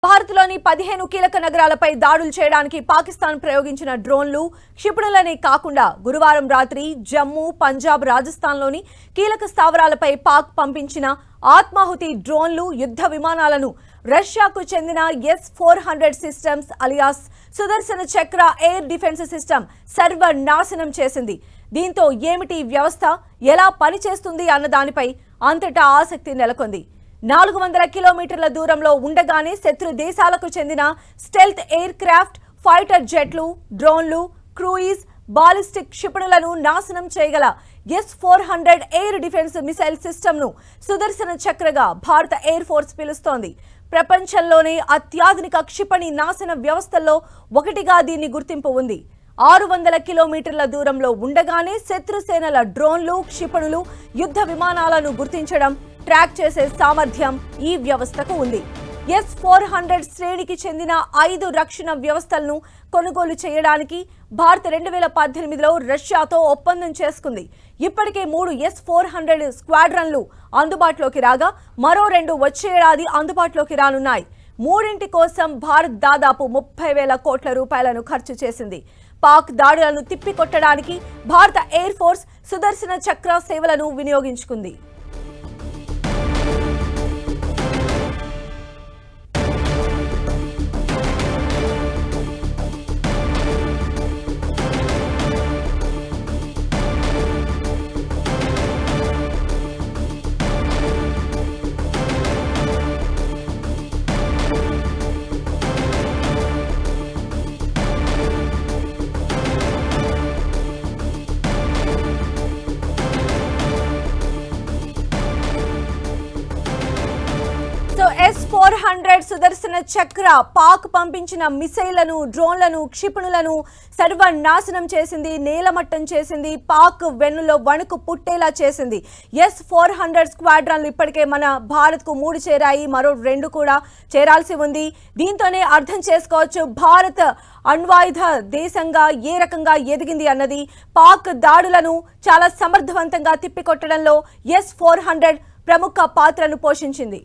భారత్లోని 15 కీలక నగరాలపై దాడులు చేయడానికి పాకిస్తాన్ ప్రయోగించిన డ్రోన్లు క్షిపణులనే కాకుండా గురువారం రాత్రి జమ్మూ, పంజాబ్, రాజస్థాన్లోని కీలక స్థావరాలపై పాక్ పంపించిన ఆత్మాహుతి డ్రోన్లు, యుద్ధ విమానాలను రష్యాకు చెందిన S-400 సిస్టమ్స్ అలియాస్ సుదర్శన చక్ర ఎయిర్ డిఫెన్స్ సిస్టమ్ సర్వనాశనం చేసింది. దీంతో ఏమిటి వ్యవస్థ, ఎలా పనిచేస్తుంది అన్న దానిపై అంతటా ఆసక్తి నెలకొంది. 400 కిలోమీటర్ల దూరంలో ఉండగానే శత్రు దేశాలకు చెందిన స్టెల్త్ ఎయిర్ క్రాఫ్ట్, ఫైటర్ జెట్లు, డ్రోన్లు, క్రూయిజ్, బాలిస్టిక్ క్షిపణులను నాశనం చేయగల S-400 ఎయిర్ డిఫెన్స్ మిసైల్ సిస్టమ్ను సుదర్శన చక్రగా భారత ఎయిర్ ఫోర్స్ పిలుస్తోంది. ప్రపంచంలోనే అత్యాధునిక క్షిపణి నాశన వ్యవస్థల్లో ఒకటిగా దీన్ని గుర్తింపు ఉంది. 600 కిలోమీటర్ల దూరంలో ఉండగానే శత్రు సేనల డ్రోన్లు, క్షిపణులు, యుద్ధ విమానాలను గుర్తించడం, ట్రాక్ చేసే సామర్థ్యం ఈ వ్యవస్థకు ఉంది. S-400 శ్రేణికి చెందిన 5 రక్షణ వ్యవస్థలను కొనుగోలు చేయడానికి భారత్ 2018లో రష్యాతో ఒప్పందం చేసుకుంది. ఇప్పటికే 3 S-400 స్క్వాడ్రన్లు అందుబాటులోకి రాగా మరో 2 వచ్చే ఏడాది అందుబాటులోకి రానున్నాయి. మూడింటి కోసం భారత్ దాదాపు 30,000 కోట్ల రూపాయలను ఖర్చు చేసింది. పాక్ దాడులను తిప్పికొట్టడానికి భారత ఎయిర్ ఫోర్స్ సుదర్శన చక్ర సేవలను వినియోగించుకుంది. S-400 సుదర్శన చక్ర పాక్ పంపించిన మిసైళ్లను, డ్రోన్లను, క్షిపణులను సర్వనాశనం చేసింది, నేలమట్టం చేసింది, పాక్ వెన్నులో వణుకు పుట్టేలా చేసింది. S-400 స్క్వాడ్రన్లు ఇప్పటికే మన భారత్కు 3 చేరాయి, మరో 2 కూడా చేరాల్సి ఉంది. దీంతోనే అర్థం చేసుకోవచ్చు భారత్ అణ్వాయుధ దేశంగా ఏ రకంగా ఎదిగింది అన్నది. పాక్ దాడులను చాలా సమర్థవంతంగా తిప్పికొట్టడంలో S-400 ప్రముఖ పాత్రను పోషించింది.